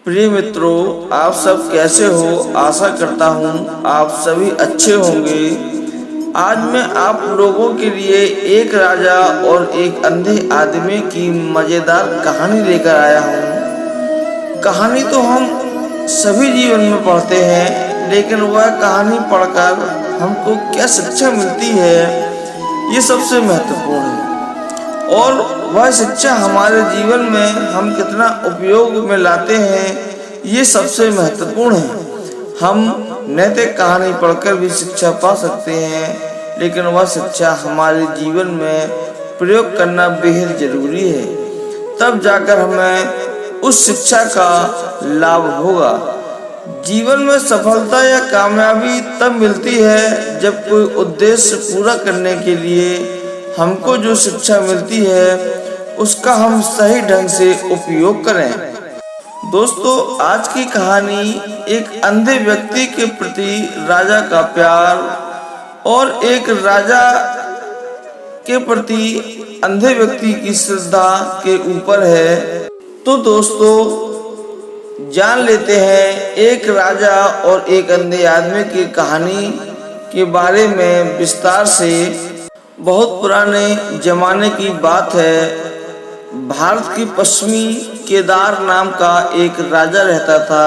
प्रिय मित्रों, आप सब कैसे हो? आशा करता हूँ आप सभी अच्छे होंगे। आज मैं आप लोगों के लिए एक राजा और एक अंधे आदमी की मजेदार कहानी लेकर आया हूँ। कहानी तो हम सभी जीवन में पढ़ते हैं, लेकिन वह कहानी पढ़कर हमको क्या शिक्षा मिलती है, ये सबसे महत्वपूर्ण है। और वह शिक्षा हमारे जीवन में हम कितना उपयोग में लाते हैं, ये सबसे महत्वपूर्ण है। हम नैतिक कहानी पढ़कर भी शिक्षा पा सकते हैं, लेकिन वह शिक्षा हमारे जीवन में प्रयोग करना बेहद जरूरी है। तब जाकर हमें उस शिक्षा का लाभ होगा। जीवन में सफलता या कामयाबी तब मिलती है जब कोई उद्देश्य पूरा करने के लिए हमको जो शिक्षा मिलती है उसका हम सही ढंग से उपयोग करें। दोस्तों, आज की कहानी एक अंधे व्यक्ति के प्रति राजा का प्यार और एक राजा के प्रति अंधे व्यक्ति की श्रद्धा के ऊपर है। तो दोस्तों, जान लेते हैं एक राजा और एक अंधे आदमी की कहानी के बारे में विस्तार से। बहुत पुराने जमाने की बात है। भारत की पश्चिमी केदार नाम का एक राजा रहता था।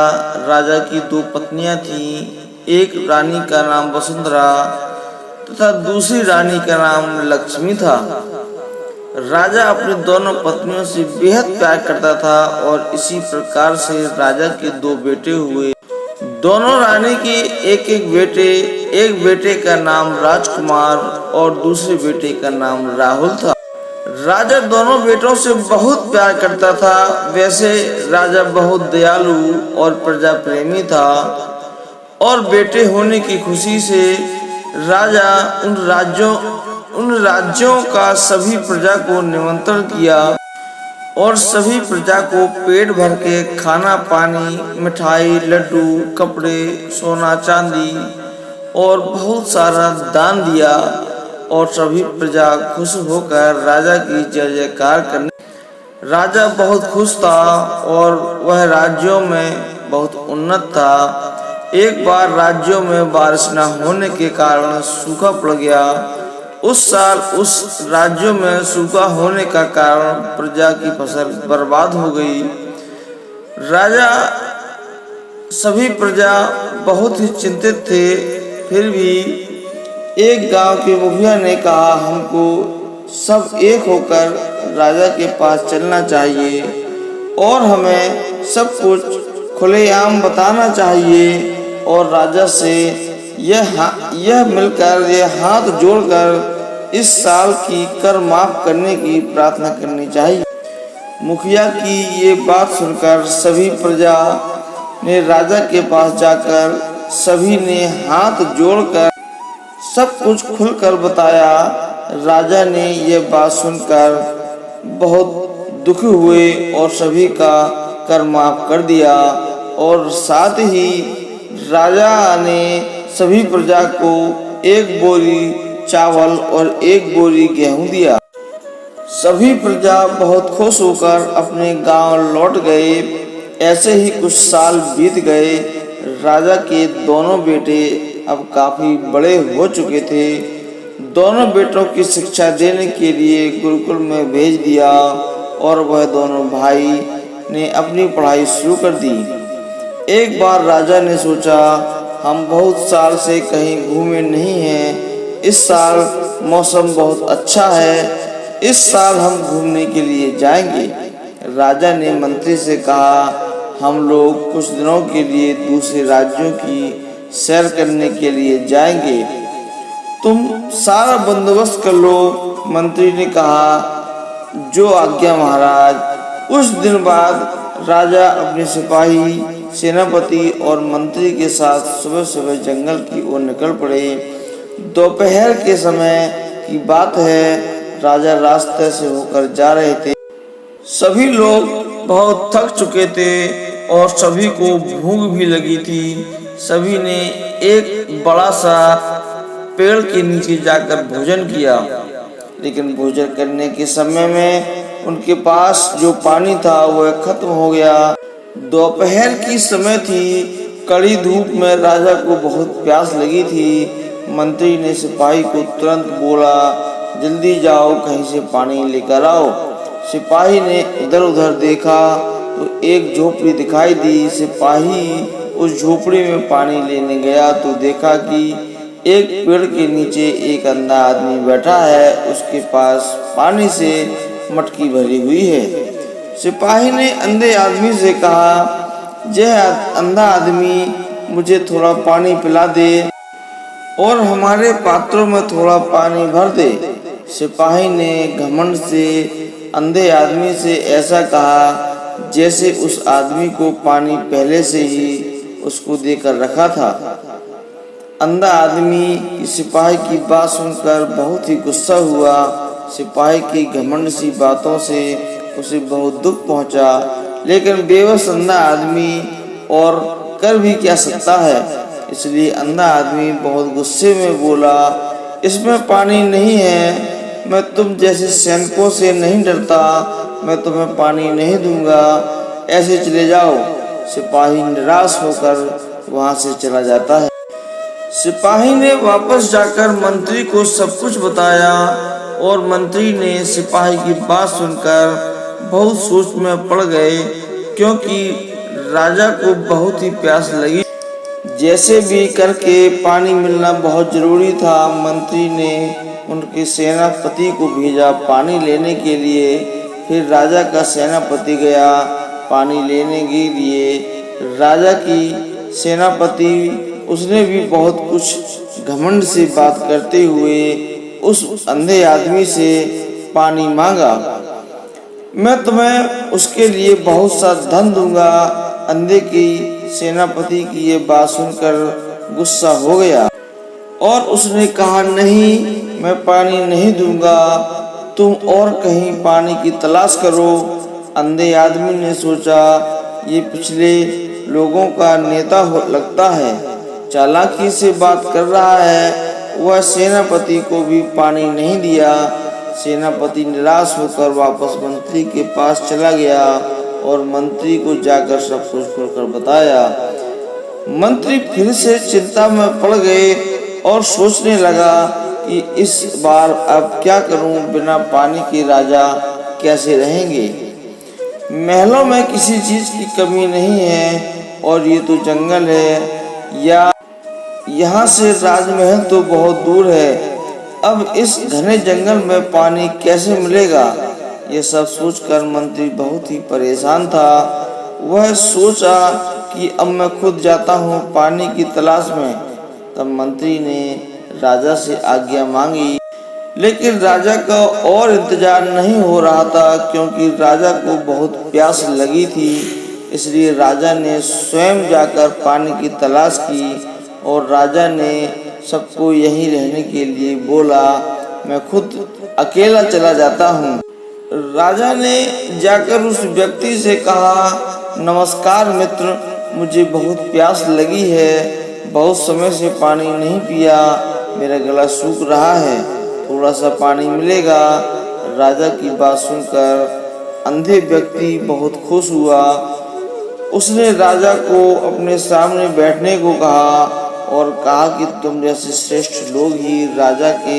राजा की दो पत्नियां थीं। एक रानी का नाम वसुंधरा तथा दूसरी रानी का नाम लक्ष्मी था। राजा अपनी दोनों पत्नियों से बेहद प्यार करता था और इसी प्रकार से राजा के दो बेटे हुए। दोनों रानी के एक बेटे का नाम राजकुमार और दूसरे बेटे का नाम राहुल था। राजा दोनों बेटों से बहुत प्यार करता था। वैसे राजा बहुत दयालु और प्रजा प्रेमी था और बेटे होने की खुशी से राजा उन राज्यों का सभी प्रजा को निमंत्रण किया और सभी प्रजा को पेट भर के खाना पानी, मिठाई, लड्डू, कपड़े, सोना चांदी और बहुत सारा दान दिया और सभी प्रजा खुश होकर राजा की जय जयकार करने। राजा बहुत खुश था और वह राज्यों में बहुत उन्नत था। एक बार राज्यों में बारिश न होने के कारण सूखा पड़ गया। उस साल उस राज्यों में सूखा होने का कारण प्रजा की फसल बर्बाद हो गई। राजा सभी प्रजा बहुत ही चिंतित थे। फिर भी एक गांव के मुखिया ने कहा, हमको सब एक होकर राजा के पास चलना चाहिए और हमें सब कुछ खुलेआम बताना चाहिए और राजा से यह मिलकर यह हाथ जोड़कर इस साल की कर माफ करने की प्रार्थना करनी चाहिए। मुखिया की ये बात सुनकर सभी प्रजा ने राजा के पास जाकर सभी ने हाथ जोड़कर सब कुछ खुलकर बताया। राजा ने यह बात सुनकर बहुत दुखी हुए और सभी का कर माफ कर दिया और साथ ही राजा ने सभी प्रजा को एक बोरी चावल और एक बोरी गेहूं दिया। सभी प्रजा बहुत खुश होकर अपने गांव लौट गए। ऐसे ही कुछ साल बीत गए। राजा के दोनों बेटे अब काफी बड़े हो चुके थे। दोनों बेटों की शिक्षा देने के लिए गुरुकुल में भेज दिया और वह दोनों भाई ने अपनी पढ़ाई शुरू कर दी। एक बार राजा ने सोचा, हम बहुत साल से कहीं घूमे नहीं हैं। इस साल मौसम बहुत अच्छा है। इस साल हम घूमने के लिए जाएंगे। राजा ने मंत्री से कहा, हम लोग कुछ दिनों के लिए दूसरे राज्यों की सैर करने के लिए जाएंगे। तुम सारा बंदोबस्त कर लो। मंत्री ने कहा, जो आज्ञा महाराज। उस दिन बाद राजा अपने सिपाही, सेनापति और मंत्री के साथ सुबह सुबह जंगल की ओर निकल पड़े। दोपहर के समय की बात है। राजा रास्ते से होकर जा रहे थे। सभी लोग बहुत थक चुके थे और सभी को भूख भी लगी थी। सभी ने एक बड़ा सा पेड़ के नीचे जाकर भोजन किया, लेकिन भोजन करने के समय में उनके पास जो पानी था वह खत्म हो गया। दोपहर की समय थी। कड़ी धूप में राजा को बहुत प्यास लगी थी। मंत्री ने सिपाही को तुरंत बोला, जल्दी जाओ, कहीं से पानी लेकर आओ। सिपाही ने इधर उधर देखा तो एक झोपड़ी दिखाई दी। सिपाही उस झोपड़ी में पानी लेने गया तो देखा कि एक पेड़ के नीचे एक अंधा आदमी बैठा है। उसके पास पानी से मटकी भरी हुई है। सिपाही ने अंधे आदमी से कहा, यह अंधा आदमी मुझे थोड़ा पानी पिला दे और हमारे पात्रों में थोड़ा पानी भर दे। सिपाही ने घमंड से अंधे आदमी से ऐसा कहा जैसे उस आदमी को पानी पहले से ही उसको देकर रखा था। अंधा आदमी सिपाही की बात सुनकर बहुत ही गुस्सा हुआ। सिपाही की घमंड सी बातों से उसे बहुत दुख पहुंचा, लेकिन बेबस अंधा आदमी और कर भी क्या सकता है। इसलिए अंधा आदमी बहुत गुस्से में बोला, इसमें पानी नहीं है। मैं तुम जैसे सैनिकों से नहीं डरता। मैं तुम्हें पानी नहीं दूंगा, ऐसे चले जाओ। सिपाही निराश होकर वहां से चला जाता है। सिपाही ने वापस जाकर मंत्री को सब कुछ बताया और मंत्री ने सिपाही की बात सुनकर बहुत सोच में पड़ गए, क्योंकि राजा को बहुत ही प्यास लगी। जैसे भी करके पानी मिलना बहुत जरूरी था। मंत्री ने उनके सेनापति को भेजा पानी लेने के लिए। फिर राजा का सेनापति गया पानी लेने के लिए। राजा की सेनापति उसने भी बहुत कुछ घमंड से बात करते हुए उस अंधे आदमी से पानी मांगा। मैं तुम्हें उसके लिए बहुत सा धन दूंगा। अंधे की सेनापति की ये बात सुनकर गुस्सा हो गया और उसने कहा, नहीं, मैं पानी नहीं दूंगा, तुम और कहीं पानी की तलाश करो। अंधे आदमी ने सोचा, ये पिछले लोगों का नेता लगता है, चालाकी से बात कर रहा है। वह सेनापति को भी पानी नहीं दिया। सेनापति निराश होकर वापस मंत्री के पास चला गया और मंत्री को जाकर सब कुछ खुलकर बताया। मंत्री फिर से चिंता में पड़ गए और सोचने लगा कि इस बार अब क्या करूं, बिना पानी के राजा कैसे रहेंगे। महलों में किसी चीज की कमी नहीं है और ये तो जंगल है, या यहाँ से राजमहल तो बहुत दूर है। अब इस घने जंगल में पानी कैसे मिलेगा। ये सब सोचकर मंत्री बहुत ही परेशान था। वह सोचा कि अब मैं खुद जाता हूँ पानी की तलाश में। तब मंत्री ने राजा से आज्ञा मांगी, लेकिन राजा का और इंतजार नहीं हो रहा था, क्योंकि राजा को बहुत प्यास लगी थी। इसलिए राजा ने स्वयं जाकर पानी की तलाश की और राजा ने सबको यहीं रहने के लिए बोला, मैं खुद अकेला चला जाता हूँ। राजा ने जाकर उस व्यक्ति से कहा, नमस्कार मित्र, मुझे बहुत प्यास लगी है, बहुत समय से पानी नहीं पिया, मेरा गला सूख रहा है, थोड़ा सा पानी मिलेगा। राजा की बात सुनकर अंधे व्यक्ति बहुत खुश हुआ। उसने राजा को अपने सामने बैठने को कहा और कहा कि तुम जैसे श्रेष्ठ लोग ही राजा के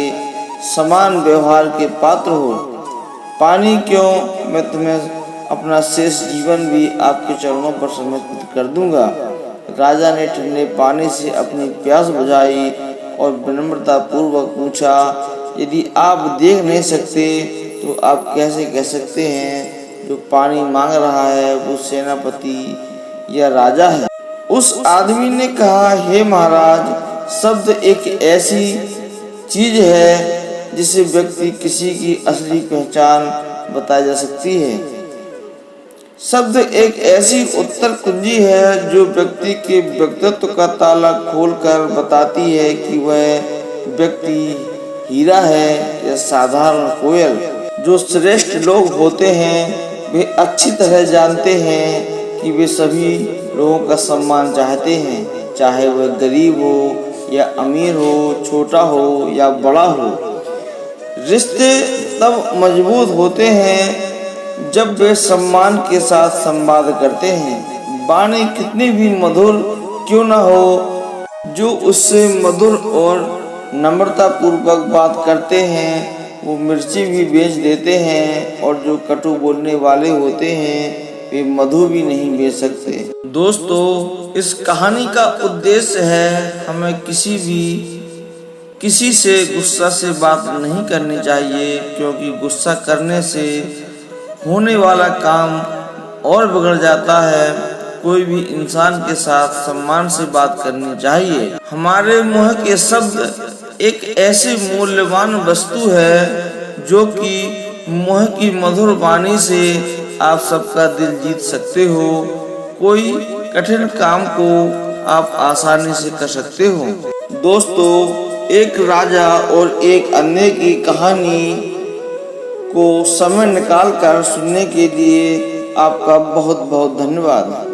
समान व्यवहार के पात्र हो। पानी क्यों, मैं तुम्हें अपना शेष जीवन भी आपके चरणों पर समर्पित कर दूंगा। राजा ने ठंडे पानी से अपनी प्यास बुझाई और विनम्रता पूर्वक पूछा, यदि आप देख नहीं सकते तो आप कैसे कह सकते हैं जो पानी मांग रहा है वो सेनापति या राजा है। उस आदमी ने कहा, हे महाराज, शब्द एक ऐसी चीज है जिससे व्यक्ति किसी की असली पहचान बताई जा सकती है। शब्द एक ऐसी उत्तर कुंजी है जो व्यक्ति के व्यक्तित्व का ताला खोलकर बताती है कि वह व्यक्ति हीरा है या साधारण कोयल। जो श्रेष्ठ लोग होते हैं वे अच्छी तरह जानते हैं कि वे सभी लोगों का सम्मान चाहते हैं, चाहे वह गरीब हो या अमीर हो, छोटा हो या बड़ा हो। रिश्ते तब मजबूत होते हैं जब वे सम्मान के साथ संवाद करते हैं। वाणी कितनी भी मधुर क्यों न हो, जो उससे मधुर और नम्रता पूर्वक बात करते हैं वो मिर्ची भी बेच देते हैं, और जो कटु बोलने वाले होते हैं वे मधु भी नहीं बेच सकते। दोस्तों, इस कहानी का उद्देश्य है हमें किसी से गुस्सा से बात नहीं करनी चाहिए, क्योंकि गुस्सा करने से होने वाला काम और बिगड़ जाता है। कोई भी इंसान के साथ सम्मान से बात करनी चाहिए। हमारे मुंह के शब्द एक ऐसी मूल्यवान वस्तु है जो कि मुंह की मधुर वाणी से आप सबका दिल जीत सकते हो। कोई कठिन काम को आप आसानी से कर सकते हो। दोस्तों, एक राजा और एक अंधे की कहानी को समय निकाल कर सुनने के लिए आपका बहुत बहुत धन्यवाद।